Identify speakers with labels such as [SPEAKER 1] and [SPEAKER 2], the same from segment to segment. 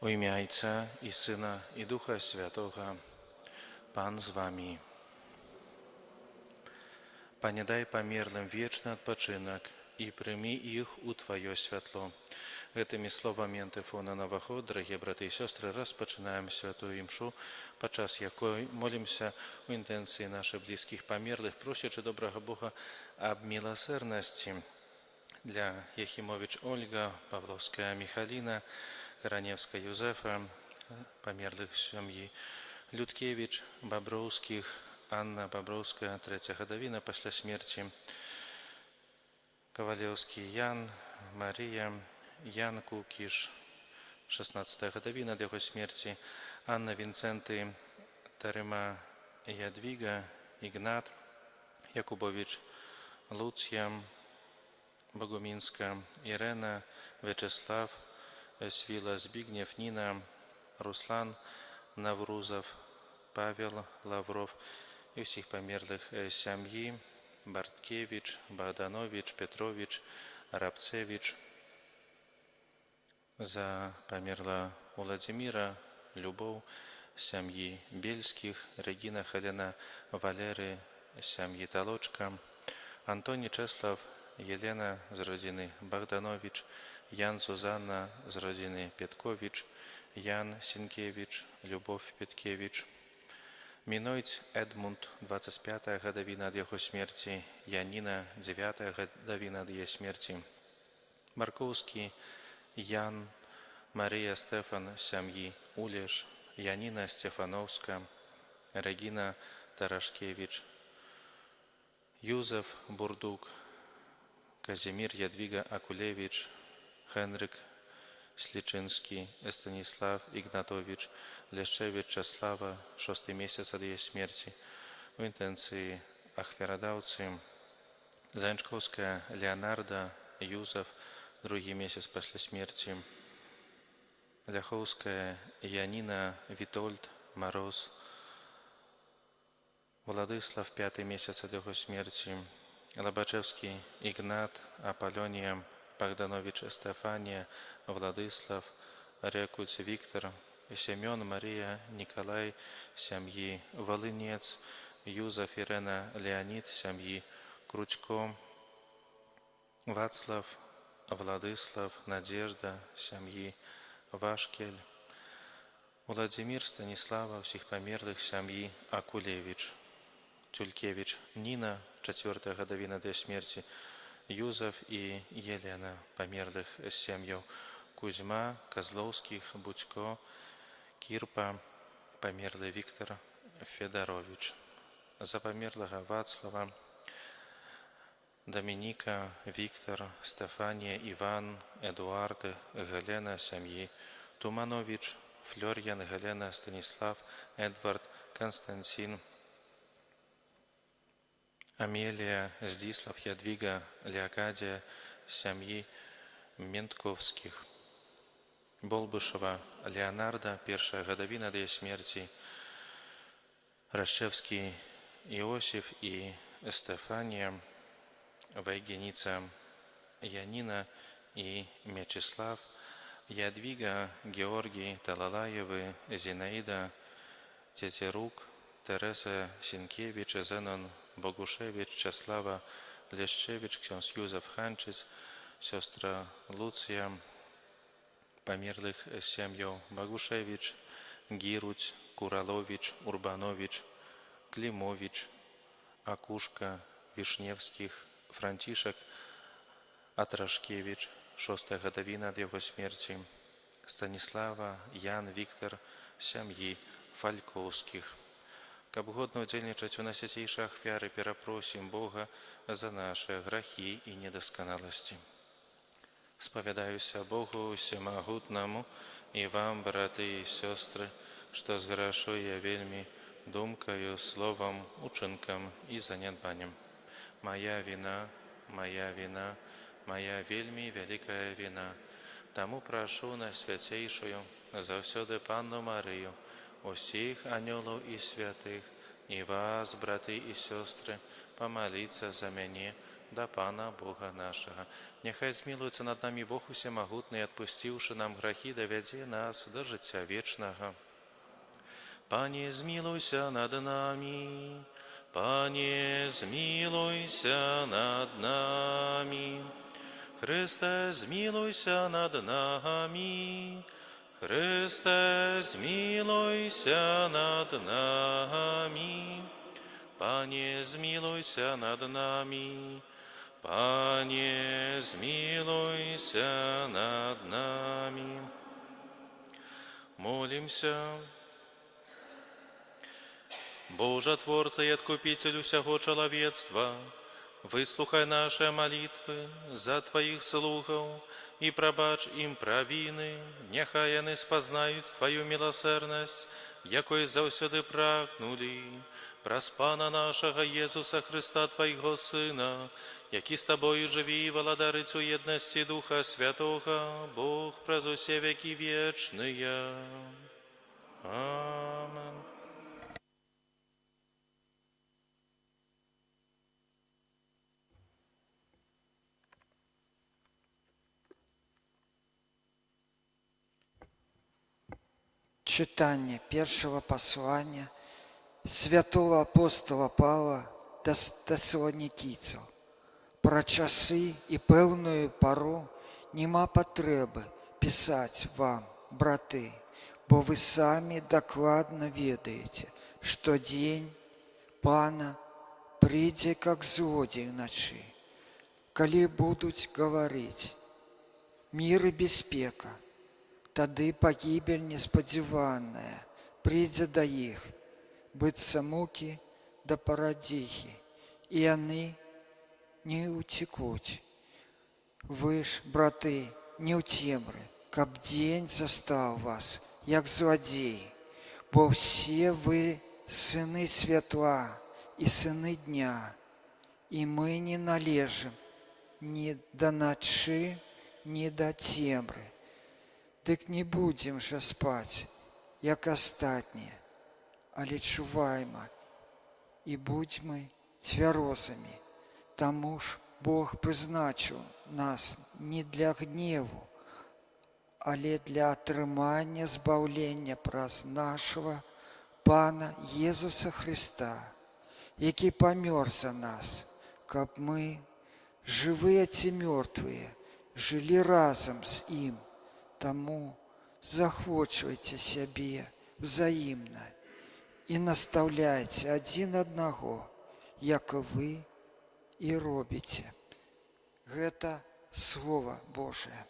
[SPEAKER 1] У ім'я Отця і Сина, і Духа Святого. Пан з вами. Пане, дай померлым вечный отпочинок и прими их у Твое святло. Гэтымі словамі антыфона Новоход, дорогие браты и сестры, распочинаем святую імшу, падчас якой молимся у інтенції наших близьких померлых, просячи доброго Бога об милосердности для Яхимович Ольга, Павловская Михалина, Короневская Юзефа, померлых семьи Людкевич, Бобровских, Анна Бобровская, третья годовина після смерти, Ковалевский Ян, Мария, Ян Кукиш, 16 годовина до его смерти, Анна Винценты, Тарима Ядвига, Игнат, Якубович, Луция, Богуминска, Ирена, Вячеслав, Свила Збигнев, Нина, Руслан, Наврузов, Павел, Лавров и всех померлых семьи, Барткевич, Богданович, Петрович, Рабцевич. За померла Владимира, Любовь, семьи Бельских, Регина, Хелена, Валеры, семьи Толочка, Антоний Чеслав, Елена з родины Богданович, Ян Зузанна з родины Петкович, Ян Синкевич, Любовь Петкевич, Минойц Эдмунд, 25-я годовина от его смерти, Янина, 9-я годовина от ее смерти, Марковский Ян, Мария Стефан, семьи Улеш, Янина Стефановская, Регина Тарашкевич, Юзеф Бурдук, Казимир Ядвига Акулевич, Хенрик Сличинский, Станислав Игнатович, Лещевич Чеслава, 6-й месяц от ее смерти, в интенции Ахверодавцы, Заинчковская Леонарда, Юзеф, 2-й месяц после смерти, Ляховская Янина, Витольд, Мороз, Владислав, 5-й месяц от его смерти, Лобачевский Игнат, Аполлония, Богданович Стефания, Владислав, Рекуть Виктор, Семен, Мария, Николай, семьи Волынец, Юзеф, Ирена, Леонид, семьи Кручко, Вацлав, Владислав, Надежда, семьи Вашкель, Владимир, Станислава, всех померлых семьи Акулевич, Тюлькевич Нина, 4-я годовина до смерти, Юзеф и Елена, померлых семью Кузьма, Козловских, Будько, Кирпа, померлый Виктор Федорович. За померлого Вацлава, Доминика, Виктор, Стефания, Иван, Эдуард, Гелена, семьи Туманович, Флорьян, Гелена, Станислав, Эдвард, Константин, Амелия, Здислав, Ядвига, Леокадия, семьи Ментковских, Болбышева, Леонардо, 1-я годовина до смерти, Рощевский Иосиф и Стефания, Вайгеница Янина и Мячеслав, Ядвига, Георгий, Талалаевы, Зинаида, Тетерук, Тереса Синкевич, Зенон Богушевич, Чеслава Лещевич, ksiądz Józef Ханчиц, сестра Луция, померлых семью Богушевич, Гируть, Куралович, Урбанович, Климович, Акушка, Вишневских, Франтишек, Атрашкевич, 6-я годовина от его смерти, Станислава, Ян, Виктор, семьи Фальковских. Каб годно удзельнічаць у найсвяцейшай ахвяры, перапросім Бога за наши грахи и недосконалости. Спавядаюся Богу всемогутному и вам, браты и сестры, что зграшу я вельми думкою, словом, учинком и занедбанием. Моя вина, моя вина, моя вельми великая вина. Тому прошу найсвятейшую, завсёды Панну Марию, усіх анёлов и святых, и вас, браты и сестры, помолиться за меня, да Пана Бога нашага. Няхай змілуецца над намі Бог усемагутны, адпусціўшы нам грахі, давядзе нас да жыцця вечнага. Пане, змілуйся над намі, Пане, змілуйся над намі. Христе, змілуйся над намі, Христе, змілуйся над намі. Пане, змілуйся над намі, Пане, змілуйся над намі. Молімся. Божа, Творца и Откупитель усяго чалавецтва, выслухай наши молитвы за Твоих слугаў и прабач им правины, няхай яны спазнаюць Твою милосердность, якой заўсёды прагнули, праз Пана нашага Езуса Христа, Твоего Сына, які з Тобою жыві і валадарыць у еднасці Духа Святога, Бог праз усе векі вечныя. Амен.
[SPEAKER 2] Читание первого послания святого апостола Павла до Тессалоникийцев. Про часы и певную пору нема потреби писать вам, браты, бо вы сами докладно ведаете, что день Пана придет, как злодей в ночи. Коли будут говорить «мир и беспека», тады погибель несподзяваная придзе да іх, быцца мукі да парадзіхі, і яны не ўцекуць. Вы ж, браты, не ў цемры, каб дзень застаў вас, як злодзей, бо все вы сыны святла і сыны дня, і мы не належым ні да начы, ні да цемры. Дык не будзем жа спаць, як астатнія, але чувайма і будзьмы цвярозамі, таму ж Бог прызначыў нас не для гневу, але для атрымання збаўлення праз нашага Пана Езуса Христа, які памёр за нас, каб мы, жывыя ці мёртвыя, жылі разам з ім. Таму захвочвайце сябе взаимно і настаўляйце адзін аднаго, як вы і робіце. Гэта Слово Божие.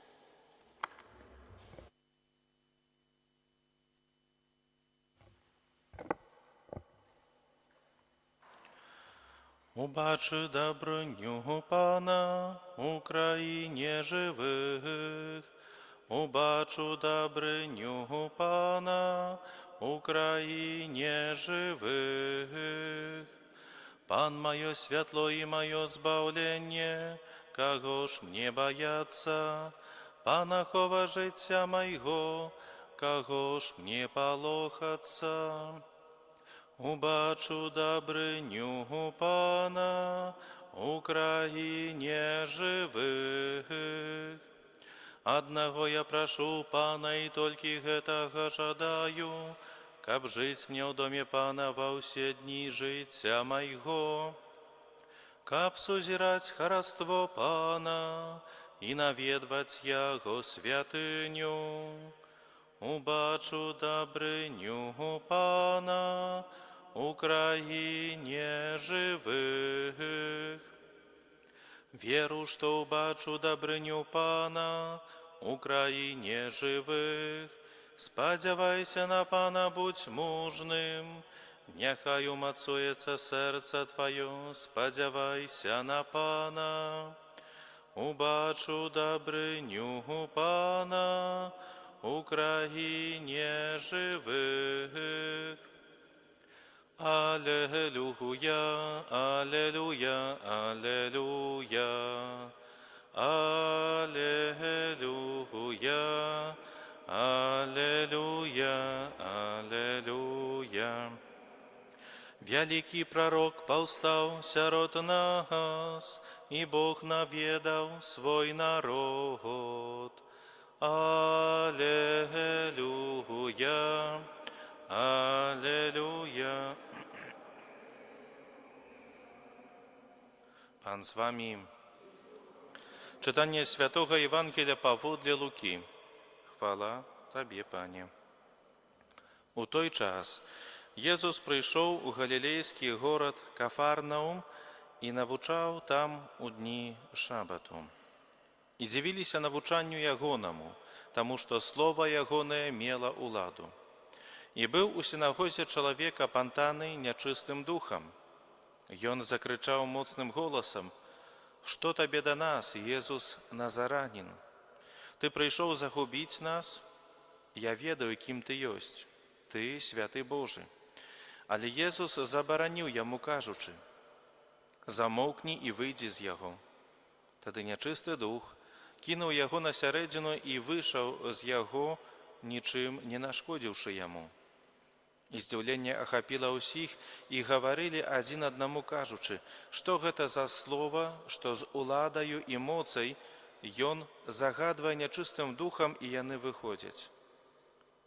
[SPEAKER 1] Убачы дабрыню Пана у краіне жывых, убачу дабрыню Пана у краіне жывых. Пан маё святло і маё збаўленне, каго ж мне баяцца? Пана хова жыцця майго, каго ж мне палохацца? Убачу дабрыню Пана у краіне жывых. Аднаго я прашу Пана, і толькі гэтага жадаю, каб жыць мне ў доме Пана ва ўсе дні жыцця майго, каб сузіраць хараство Пана і наведваць яго святыню. Убачу дабрыню Пана у краіне жывых. Веру, што ўбачу дабрыню Пана у краіне жывых. Спадзявайся на Пана, будь мужным, няхай умацуецца сэрца тваё, спадзявайся на Пана. Убачу дабрыню Пана у краіне жывых. Аллилуйя, аллилуйя, аллилуйя, аллилуйя, аллилуйя, аллилуйя. Вялікі пророк паўстаў сярод нас, і Бог наведаў свой народ. Аллилуйя, аллилуйя. Pan z wami. Czytanie Świętego Ewangelia pawodle Luki. Chwała Tobie, Panie. У той час Єсус прийшов у галілейський город Кафарнаум і навчав там у дні шабату. І дивилися навчанню Ягоному, тому що слово Ягоне мело уладу. І був у синагозі чоловік опантаний нечистим духом. Ён закричав моцним голосом: «Що тобі до нас, Єсус Назаранин? Ти прийшов загубити нас? Я ведаю, ким ти єсть. Ти святий Божий». Але Єсус заборонив йому, кажучи: «Замовкни і вийди з його». Тоді нечистий дух кинув його на середину і вийшов з його, нічим не нашкодивши йому. І здивлення охопило усіх, і говорили один одному, кажучи: «Що гэта за слово, що з уладою і моцей ён загадує нечистим духом, і яны выходять».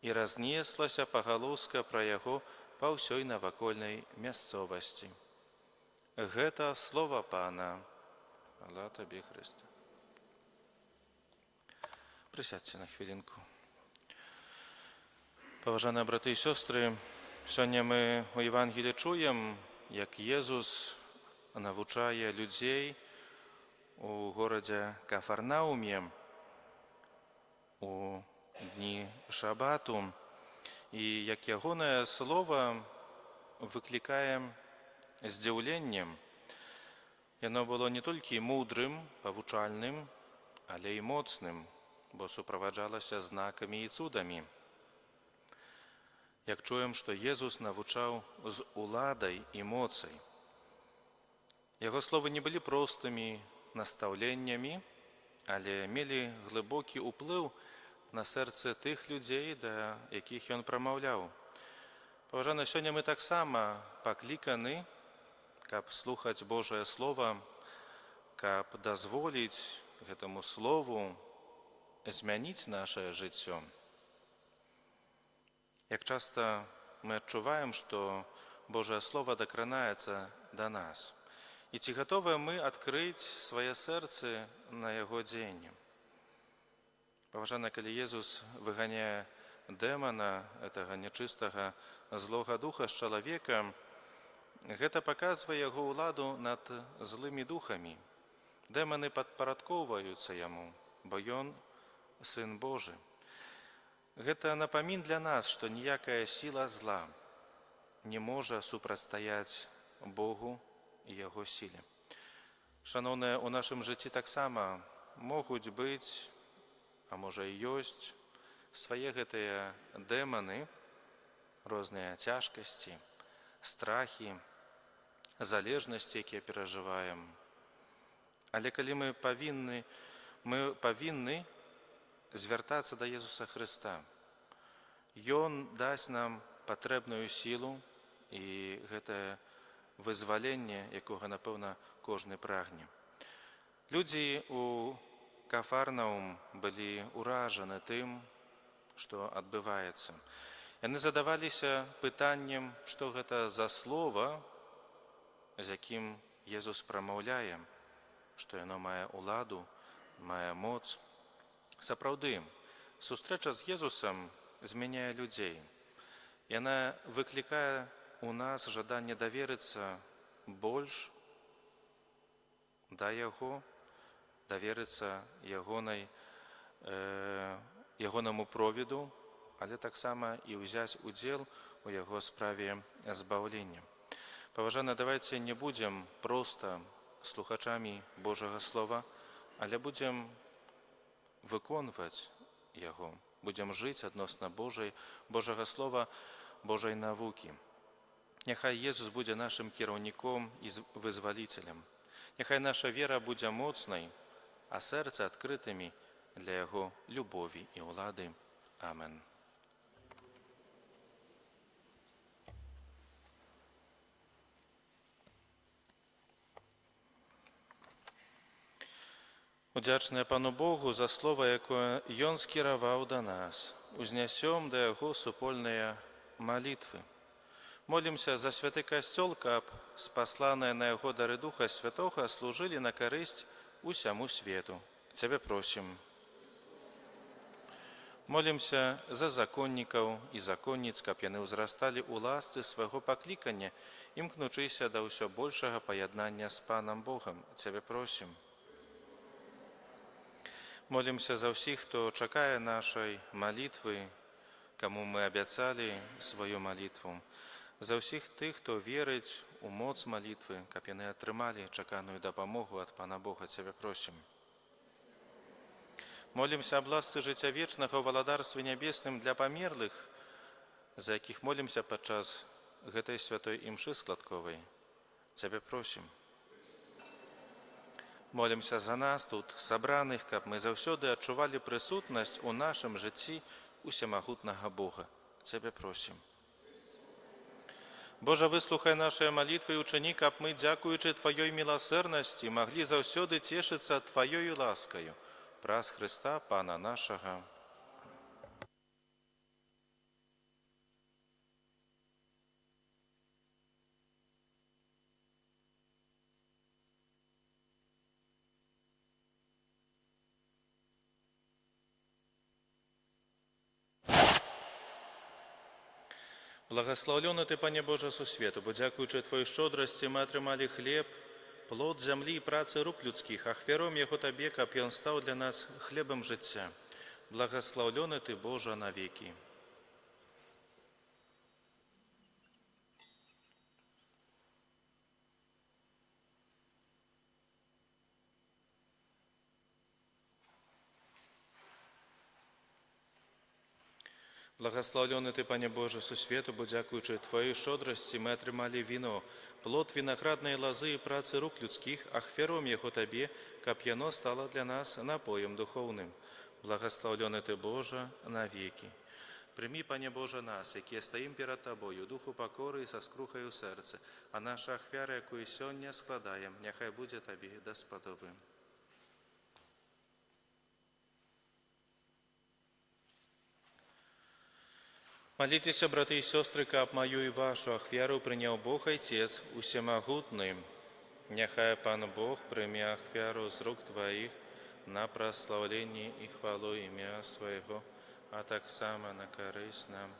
[SPEAKER 1] І разнеслася поголоска про яго па ўсёй навакольнай мясцовасці. Гэта слово Пана. Хвала Табе, Христе. Присядьте на хвилинку. Паважаныя браты і сёстры, сёння мы у Евангелии чуем, як Езус навучае людзей у горадзе Кафарнауме у дні шабату, і як ягонае слово выклікае здзіўленне. Яно было не толькі мудрым, павучальным, але і моцным, бо суправаджалася знакамі і цудамі. Як чуем, што Езус навучаў з уладай і моцай. Яго словы не былі простымі настаўленнямі, але мелі глыбокі ўплыў на сэрцы тых людзей, да якіх ён прамаўляў. Паважаны, сёння мы таксама пакліканы, каб слухаць Божае Слово, каб дазволіць гэтаму Слову змяніць нашае жыццё. Як часта мы адчуваем, што Божае Слово дакранаецца да нас. І ці гатовыя мы адкрыць свае сэрцы на яго дзеянне? Паважана, калі Езус выганяе дэмана, гэтага нечыстага злога духа з чалавека, гэта паказвае яго ўладу над злымі духамі. Дэманы падпарадкоўваюцца яму, бо ён Сын Божы. Гэта напамін для нас, што ніякая сіла зла не можа супрацьстаяць Богу і яго сіле. Шаноўныя, у нашым жыцці таксама могуць быць, а можа і ёсць, свае гэтыя дэманы, розныя цяжкасці, страхі, залежнасці, якія перажываем. Але калі мы павінны звяртацца да Езуса Хрыста. Ён дасць нам патрэбную сілу і гэтае вызваленне, якога, напэўна, кожны прагне. Людзі у Кафарнаум былі ўражаны тым, што адбываецца. Яны задаваліся пытаннем, што гэта за слово, з якім Езус прамаўляе, што яно мае ўладу, мае моц. Сапраўды, сустрэча з Езусам змяняе людзей. Яна выклікае у нас жаданне даверыцца больш да Яго, даверыцца ягонаму провіду, але таксама і ўзяць удзел у яго справе збаўлення. Паважаны, давайце не будзем проста слухачамі Божага Слова, але будзем выконваць яго, будзем жыць адносна Божага Слова, Божай навукі. Няхай Езус будзе нашым кіраўніком і вызваліцелем. Няхай наша вера будзе моцнай, а сэрцы адкрытымі для яго любові і ўлады. Амен. Удзячныя Пану Богу за слова, якое Ён скіраваў да нас. Узнясём да Яго супольныя малітвы. Молімся за святы касцёл, каб спасланыя на яго дары Духа Святога служылі на карысць усяму свету. Цябе просім. Молімся за законнікаў і законніц, каб яны ўзрасталі ў ласцы свайго паклікання, імкнучыся да ўсё большага паяднання з Панам Богам. Цябе просім. Молімся за ўсіх, хто чакае нашай малітвы, каму мы абяцалі сваю малітву. За ўсіх тых, хто верыць у моц малітвы, каб яны атрымалі чаканую дапамогу ад Пана Бога. Цябе просім. Молімся аб ласцы жыцця вечнага ў валадарстве нябесным для памерлых, за якіх молімся падчас гэтай святой імшы складковай. Цябе просім. Молімся за нас тут, сабраных, каб мы заўсёды адчувалі прысутнасць у нашым жыцці усемагутнага Бога. Цябе просім. Божа, выслухай нашыя малітвы і ўчыні, каб мы, дзякуючы Тваёй міласэрнасці, маглі заўсёды цешыцца Тваёю ласкаю. Праз Хрыста, Пана нашага. Благословлены Ты, Пане Боже, сусвету, бо дзякуючы Твоей шчодрасці мы атрымалі хлеб, плод зямлі і працы рук людскіх, ахвяром яго Табе, каб ён стаў для нас хлебам жыцця. Благословлены Ты, Божа, навекі. Благословлены Ты, Пане Боже, сусвету, бо дзякуючы Твоей шчодрасці мы атрымалі віно, плод вінаграднай лазы і працы рук людскіх, ахвяром яго Табе, каб яно стало для нас напоем духоўным. Благословлены Ты, Божа, навекі. Прымі, Пане Божа, нас, якія стаім перад Табою, духу пакоры і са скрухаю сэрца, а наша ахвяра, якую сёння складаем, няхай будзе Табе даспадобы. Молитесь, браты и сестры, каб мою и вашу ахвяру принял Бог Отец усемогутный. Нехай Пан Бог прими ахвяру з рук Твоих на прославление и хвалу имя Своего, а так само на корысть нам.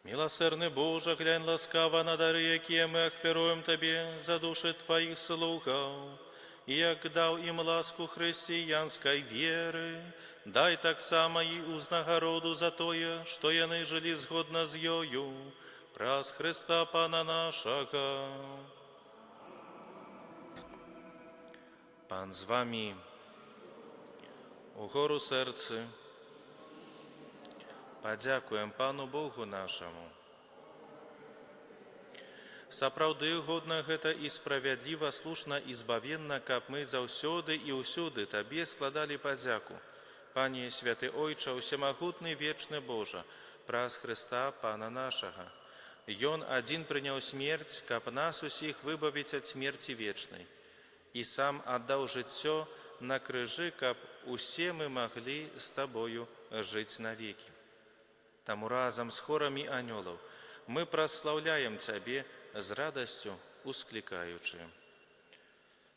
[SPEAKER 1] Милосердный Боже, глянь ласкаво на дары, якія мы ахвяруем Тебе за души Твоих слугов, и як дал им ласку християнской веры, дай так само и узнагороду за тое, что яны жили згодно з ёю, праз Христа Пана нашага. Пан з вами, угору серце, подякуем Пану Богу нашему. Сапраўды годна гэта і справядліва, слушна і збавенна, каб мы заўсёды і ўсюды Табе складалі падзяку. Пане святы Ойча, усемагутны вечны Божа, праз Христа Пана нашага. Ён адзін прыняў смерць, каб нас усіх выбавіць ад смерці вечнай. І сам аддаў жыццё на крыжы, каб усе мы маглі з Табою жыць навекі. Таму разам з хорамі анёлаў мы праслаўляем Цябе з радасцю усклікаючы.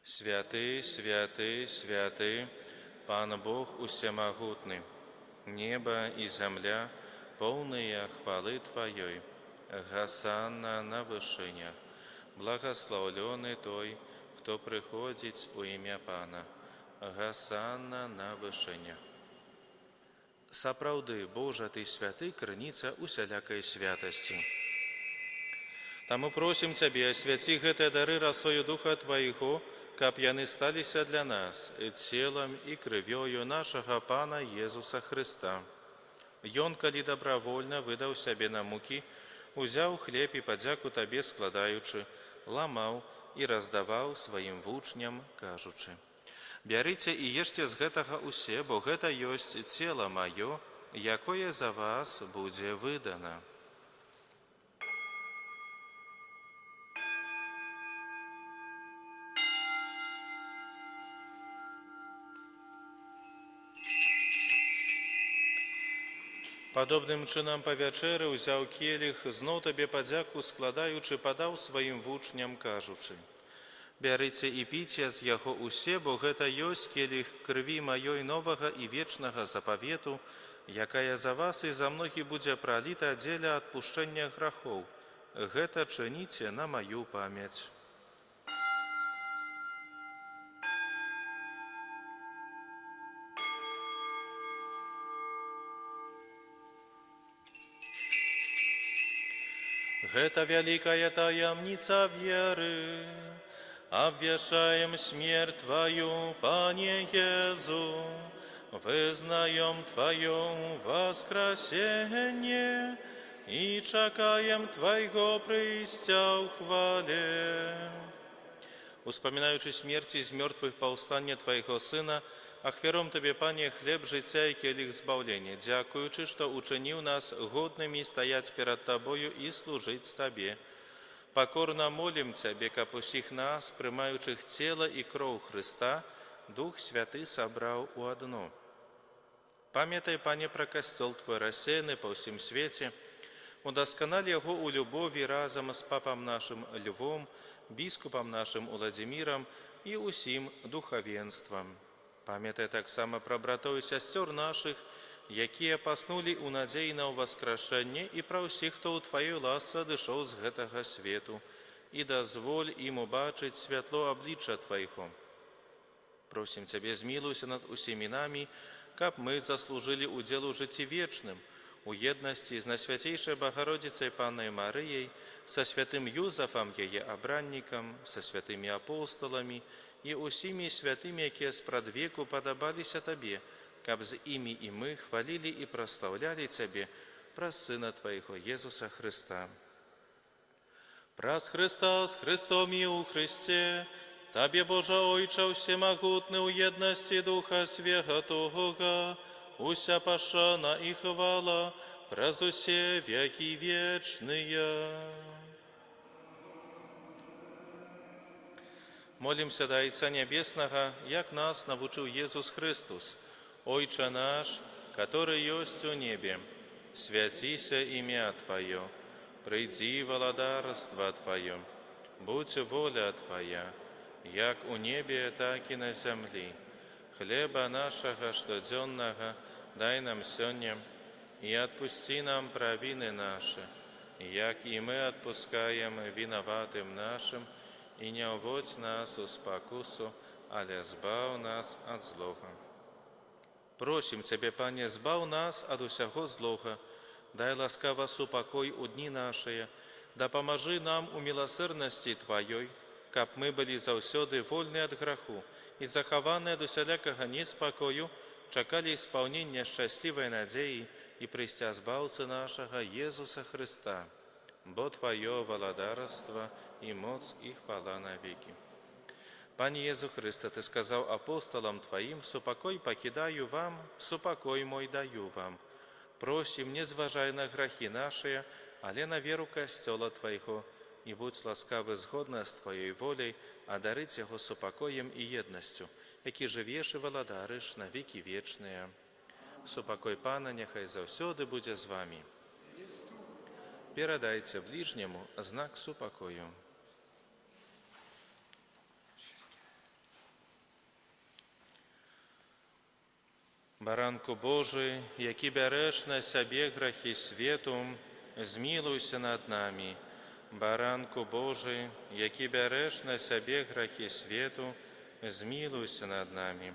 [SPEAKER 1] Святы, святы, святы, Пан Бог усемагутны, неба і зямля поўныя хвалы Тваёй. Гасанна на вышынях, благословлены той, хто прыходзіць у імя Пана. Гасанна на вышынях. Сапраўды, Божа, Ты святы, крыніца усялякай святасці. Таму просім Цябе, асвяці гэтыя дары расою Духа Твайго, каб яны сталіся для нас целам і крывёю нашага Пана Езуса Христа. Ён, калі добравольна выдаў сябе на мукі, узяў хлеб і падзяку Табе складаючы, ламаў і раздаваў сваім вучням, кажучы: «Бярыце і ешце з гэтага усе, бо гэта ёсць цела маё, якое за вас будзе выдана». Падобным чынам па вячэры ўзяў келіх, зноў табе падзяку складаючы, падаў сваім вучням, кажучы: бярыце і піце з яго усе, бо гэта ёсць келіх крыві маёй новага і вечнага запавету, якая за вас і за многіх будзе праліта дзеля адпушчэння грахоў. Гэта чыніце на маю памяць. Гэта вялікая таямніца веры. Обвешаем смерть Твою, Пане Езу, вызнаем Твое воскресение и чакаем Твоего прийстя в хвале. Успоминаючи смерти из мертвых повстання Твоего Сына, ахвяром Тебе, Пане, хлеб життя и келих збавления, дякуючи, что учинил нас годными стоять перед Тобою и служить Тебе. Покорно молим Тебе, каб усіх нас, приймаючих тіло і кров Христа, Дух Святий собрав у одно. Пам'ятай, Пане, про костел Твой рассеянный по всем свете, удоскональ его у любови разом с папом нашим Львом, біскупом нашим Владимиром и усім духовенством. Пам'ятай так само про братов и сестер наших, якія паснулі ў надзеі на ўваскрашэнне, і пра ўсіх, хто ў Тваёй ласцы адышоў з гэтага свету, і дазволь ім убачыць святло аблічча Твайго. Просім Цябе, змілуйся над усімі намі, каб мы заслужылі удзел у жыцці вечным, у еднасці з Найсвяцейшай Богородицей Паннай Марыяй, са святым Юзафам, яе абраннікам, са святымі апосталамі і усімі святымі, якія спрадвеку падабаліся Табе, каб з імі і мы хвалілі і праслаўлялі Цябе праз Сына Твайго, Езуса Христа. Праз Христа, з Христом і у Христе, Табе, Божа Ойча, всемогутны у єдності Духа Святого, уся пашана і хвала праз усе веки вечные. Молимся до Отца Небесного, як нас навучил Иисус Христос. Ойче наш, который есть у небе, святися имя Твое, приди владарство Твое, будь воля Твоя, як у небе, так и на земли. Хлеба нашего штоденного дай нам сегодня, и отпусти нам провины наши, як и мы отпускаем виноватым нашим, и не уводь нас у спокусу, але збав нас от злого. Просим Тебе, Пане, збав нас от усяго злого, дай ласкаво супокой у дни наши, да поможи нам у милосердности Твоей, каб мы были заўсёды вольны от граху и захованные до всякого неспокою, чакали исполнения счастливой надеи и прийстя Збавцы нашего Иисуса Христа, бо Твое владарство и моц и хвала навеки. Пане Иисус Христе, Ты сказал апостолам Твоим: «Супокой покидаю вам, супокой мой даю вам». Просим, не зважай на грахи наши, але на веру костела Твоего, и будь ласкавы згодно с Твоей волей, одарить его супокоем и едностью, які живеш и владариш на веки вечные. Супокой Пана нехай завсёды буде з вами. Передайте ближнему знак супокою. Баранку Божий, який береш на себе грахи свету, змилуйся над нами. Баранку Божий, який береш на себе грахи свету, змилуйся над нами.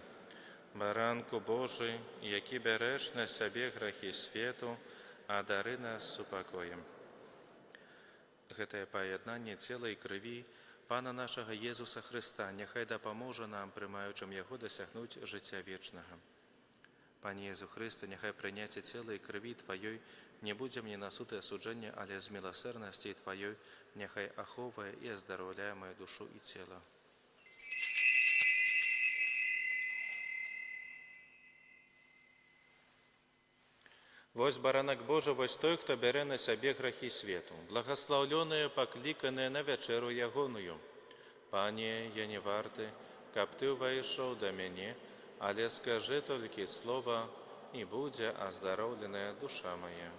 [SPEAKER 1] Баранку Божий, який береш на себе грахи свету, одари нас супокоем. Гэтае паяднанне цела і крыві Пана нашага Езуса Христа, няхай дапаможа нам, прымаючым Яго, дасягнуць жыцця вечнага. Пане Езу Христе, няхай прыняцце цела і крыві Тваёй не будзе мне на суд і асуджэнне, але з міласэрнасці Тваёй няхай ахоўвае і аздараўляе маю душу і цела. Вось баранак Божий, вось той, хто бярэ на сябе грахі свету, благаслаўлёныя, пакліканыя на вячэру ягоную. Пане, я не варты, каб Ты ўвайшоў да мяне, але скажи толькі слова, и будзе оздоровленная душа моя.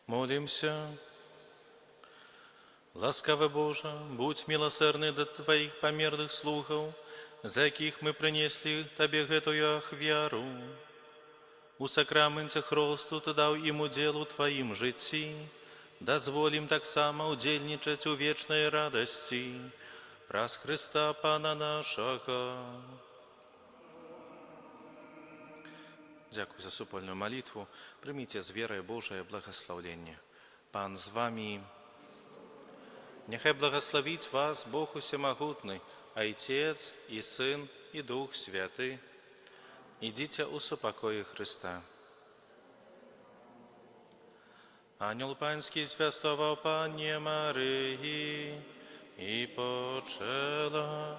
[SPEAKER 1] Молимся. Ласкавый Боже, будь милосердный до Твоих померлых слухов, за яких мы принесли Тебе гэтую ахвяру. У сакраменце хросту Ты даў ім удзел у Тваім жыцці, дазволім таксама удзельнічаць у вечнай радасці праз Христа Пана нашага. Дякую за супольную молитву. Примите с верой Божие благословение. Пан с вами. Нехай благословить вас Бог Усемогутный, Отец и Сын и Дух Святый. Идите у супокоя Христа. Ангел Панский звествовал Панне Марии и почела.